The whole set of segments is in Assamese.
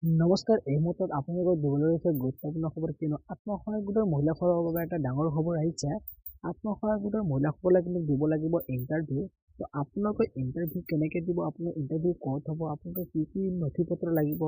নমস্কাৰ। এই মুহূৰ্তত আপোনালোকক দিবলৈ হৈছে গুৰুত্বপূৰ্ণ খবৰ, কিয়নো আত্মসহায়ক গোটৰ মহিলাসকলৰ বাবে এটা ডাঙৰ খবৰ আহিছে। আত্মসহায়ক গোটৰ মহিলাসকলে কিন্তু দিব লাগিব ইণ্টাৰভিউ। তো আপোনালোকে ইণ্টাৰভিউ কেনেকৈ দিব, আপোনাৰ ইণ্টাৰভিউ ক'ত হ'ব, আপোনালোকে কি কি নথি পত্ৰ লাগিব,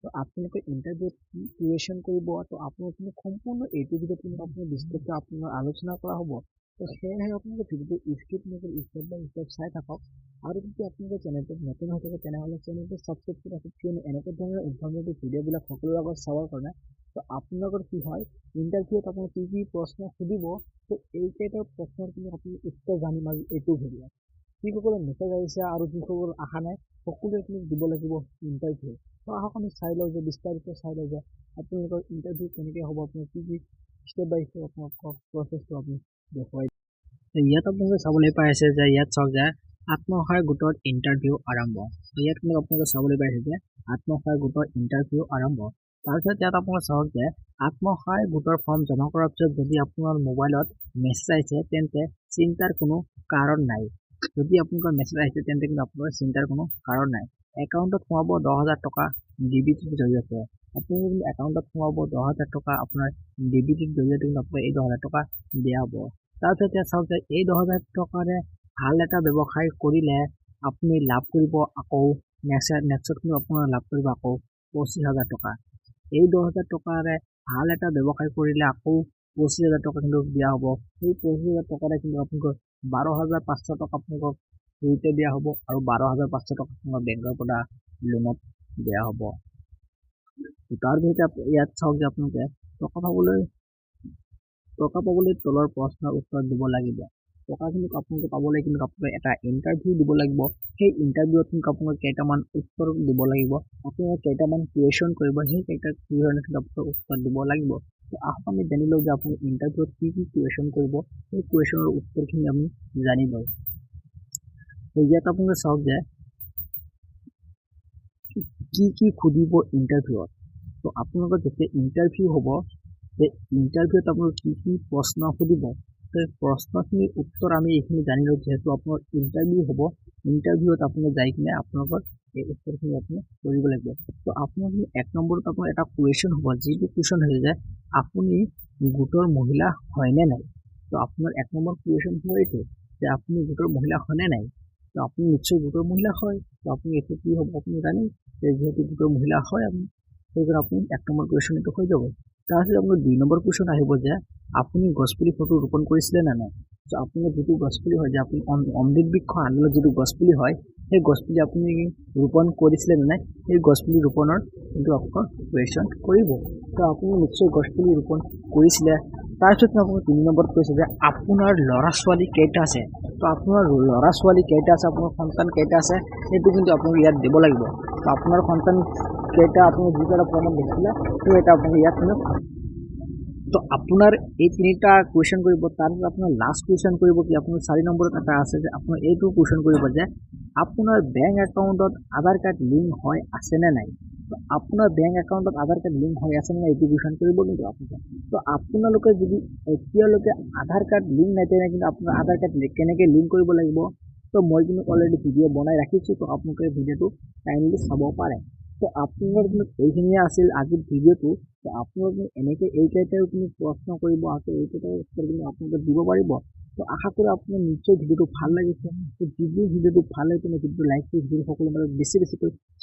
তো আপোনালোকে ইণ্টাৰভিউত কি কুৱেশ্যন কৰিব, তো আপোনালোকে সম্পূৰ্ণ এইটো ভিডিঅ'ত কিন্তু আপোনাৰ বিস্তাৰিত আপোনাৰ আলোচনা কৰা হ'ব। তো সেয়েহে আপোনালোকে ভিডিঅ'টো স্কিপ নকৰি ষ্টেপ বাই ষ্টেপ চাই থাকক। আৰু যদি আপোনালোকে চেনেলটোত নতুন হৈ থাকে তেনেহ'লে চেনেলটো ছাবস্ক্ৰাইব কৰি ৰাখক, কিয়নো এনেকুৱা ধৰণৰ ইনফৰ্মেটিভ ভিডিঅ'বিলাক সকলোৰে আগত চাবৰ কাৰণে। তো আপোনালোকৰ কি হয়, ইণ্টাৰভিউত আপোনাক কি কি প্ৰশ্ন সুধিব, তো এইকেইটা প্ৰশ্নৰ কিন্তু আপুনি উত্তৰ জানিম আজি এইটো ভিডিঅ'ত। যিসকলে মেছেজ আহিছে আৰু যিসকল অহা নাই সকলোৱে কিন্তু দিব লাগিব ইণ্টাৰভিউ। তো আহক আমি চাই লওঁ যে বিস্তাৰিত চাই লওঁ যে আপোনালোকৰ ইণ্টাৰভিউ কেনেকৈ হ'ব, আপোনাৰ কি কি ষ্টেপ বাই ষ্টেপ আপোনালোকৰ প্ৰচেছটো আপুনি দেখুৱাই। ইয়াত আপোনালোকে চাবলৈ পাই আছে যে ইয়াত চাওক যে আত্মসহায়ক গোটৰ ইণ্টাৰভিউ আৰম্ভ। ইয়াত কিন্তু আপোনালোকে চাবলৈ পাইছে যে আত্মসহায়ক গোটৰ ইণ্টাৰভিউ আৰম্ভ। তাৰপিছত ইয়াত আপোনালোকে চাওক যে আত্মসহায়ক গোটৰ ফৰ্ম জমা কৰাৰ পিছত যদি আপোনাৰ মোবাইলত মেছেজ আহিছে তেন্তে চিন্তাৰ কোনো কাৰণ নাই। যদি আপোনালোকৰ মেছেজ আহিছে তেন্তে কিন্তু আপোনালোকৰ চিন্তাৰ কোনো কাৰণ নাই। একাউণ্টত সোমাব 10,000 টকা ডিবিটিৰ জৰিয়তে। আপোনালোকে কিন্তু একাউণ্টত সোমাব 10,000 টকা আপোনাৰ ডিবিটিৰ জৰিয়তে কিন্তু আপোনালোকে এই 10,000 টকা দিয়া হ'ব। তাৰপিছত ইয়াত চাওক যে এই 10,000 টকাৰে ভাল এটা ব্যৱসায় কৰিলে আপুনি লাভ কৰিব আকৌ নেক্সট কিন্তু আপোনাৰ লাভ কৰিব আকৌ 25,000 টকা। এই 10,000 টকাৰে ভাল এটা ব্যৱসায় কৰিলে আকৌ 25,000 টকা কিন্তু দিয়া হ'ব। সেই 25,000 টকাৰে কিন্তু আপোনালোকৰ 12,500 টকা আপোনালোকক ফ্ৰীতে দিয়া হ'ব আৰু 12,500 টকা আপোনাৰ বেংকৰ পৰা লোনত দিয়া হ'ব। তাৰপিছতে ইয়াত চাওক যে আপোনালোকে টকা পাবলৈ তলৰ প্ৰশ্নৰ উত্তৰ দিব লাগিব। টকা কিন্তু আপোনালোকে পাবলৈ কিন্তু আপোনালোকে এটা ইণ্টাৰভিউ দিব লাগিব। সেই ইণ্টাৰভিউত কিন্তু আপোনালোকে কেইটামান উত্তৰ দিব লাগিব। আপোনালোকে কেইটামান কুৱেশ্যন কৰিব, সেই কেইটা কুৱেশ্যনৰ কিন্তু আপোনালোকে উত্তৰ দিব লাগিব। তো আহক আমি জানি লওঁ যে আপুনি ইণ্টাৰভিউত কি কি কুৱেশ্যন কৰিব, সেই কুৱেশ্যনৰ উত্তৰখিনি আমি জানি লওঁ। তো ইয়াত আপোনালোকে চাওক যে কি কি সুধিব ইণ্টাৰভিউত। তো আপোনালোকৰ যেতিয়া ইণ্টাৰভিউ হ'ব, সেই ইণ্টাৰভিউত আপোনালোকে কি কি প্ৰশ্ন সুধিব, সেই প্ৰশ্নখিনিৰ উত্তৰ আমি এইখিনি জানি লওঁ। যিহেতু আপোনাৰ ইণ্টাৰভিউ হ'ব, ইণ্টাৰভিউত আপুনি যাই কিনে আপোনালোকৰ এই উত্তৰখিনি আপুনি কৰিব লাগিব। তো আপোনাৰ 1 নম্বৰত আপোনাৰ এটা কুৱেশ্যন হ'ব, যিটো কুৱেশ্যন হৈছে যে আপুনি গোটৰ মহিলা হয়নে নাই। তো আপোনাৰ 1 নম্বৰ কুৱেশ্যন হ'ব এইটো যে আপুনি গোটৰ মহিলা হয়নে নাই। তো আপুনি নিশ্চয় গোটৰ মহিলা হয়। তো আপুনি এইটো কি হ'ব আপুনি জানে যে যিহেতু গোটৰ মহিলা হয় আপুনি, সেইকাৰণে আপুনি 1 নম্বৰ কুৱেশ্যন এইটো হৈ যাব। তাৰপিছত আপোনাৰ 2 নম্বৰ কুৱেশ্যন আহিব যে আপুনি গছপুলি ফটো ৰোপণ কৰিছিলে নে নাই। তো আপোনাৰ যিটো গছপুলি হয় যে আপুনি অমৃত বৃক্ষ আন্দোলনত যিটো গছপুলি হয়, সেই গছপুলি আপুনি ৰোপণ কৰিছিলে নে নাই, সেই গছপুলি ৰোপণৰ কিন্তু আপোনাৰ কুৱেশ্যন কৰিব। তো আপুনি নিশ্চয় গছপুলি ৰোপণ কৰিছিলে। তাৰপিছত আপোনাক 3 নম্বৰত কৈছে যে আপোনাৰ ল'ৰা ছোৱালী কেইটা আছে। তো আপোনাৰ ল'ৰা ছোৱালী কেইটা আছে, আপোনাৰ সন্তান কেইটা আছে, সেইটো কিন্তু আপোনাক ইয়াত দিব লাগিব। তো আপোনাৰ সন্তান কেইটা আপুনি যিকেইটা ফৰ্মত দেখিছিলে সেই এটা আপোনাক ইয়াত কিন্তু। তো আপোনাৰ এই 3টা কুৱেশ্যন কৰিব। তাৰপিছত আপোনাৰ লাষ্ট কুৱেশ্যন কৰিব কি, আপোনাৰ 4 নম্বৰত এটা আছে যে আপোনাৰ এইটো কুৱেশ্যন কৰিব যে আপোনাৰ বেংক একাউণ্টত আধাৰ কাৰ্ড লিংক হৈ আছেনে নাই। তো আপোনাৰ বেংক একাউণ্টত আধাৰ কাৰ্ড লিংক হৈ আছেনে নাই এইটো কুৱেশ্যন কৰিব কিন্তু আপোনালোকে। তো আপোনালোকে যদি এতিয়ালৈকে আধাৰ কাৰ্ড লিংক নাই তেনে কিন্তু আপোনাৰ আধাৰ কাৰ্ড কেনেকৈ লিংক কৰিব লাগিব। তো মই কিন্তু অলৰেডি ভিডিঅ' বনাই ৰাখিছোঁ, তো আপোনালোকে ভিডিঅ'টো কাইণ্ডলি চাব পাৰে। তো আপোনাৰ কিন্তু এইখিনিয়ে আছিল আজিৰ ভিডিঅ'টো। তো আপোনালোকে এনেকৈ এইকেইটাও কিন্তু প্ৰশ্ন কৰিব আৰু এইকেইটাৰ উত্তৰ কিন্তু আপোনালোকে দিব পাৰিব। তো আশা কৰোঁ আপোনাৰ নিশ্চয় ভিডিঅ'টো ভাল লাগিছে। তো যদি ভিডিঅ'টো ভাল লাগে তেন্তে ভিডিঅ'টো লাইক কৰি ভিডিঅ' সকলো মাজত বেছিকৈ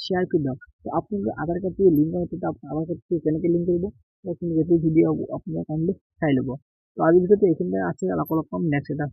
শ্বেয়াৰ কৰি দিয়ক। তো আপোনালোকে আধাৰ কাৰ্ডটো লিংক কৰে তেতিয়া আপোনাৰ আধাৰ কাৰ্ডটো কেনেকৈ লিংক কৰিব, তো এইটো ভিডিঅ' আপোনালোকে কাইণ্ডলি চাই ল'ব। তো আজিৰ ভিডিঅ'টো এইখিনিতে আছে, আকৌ লগ পাম নেক্সট এটা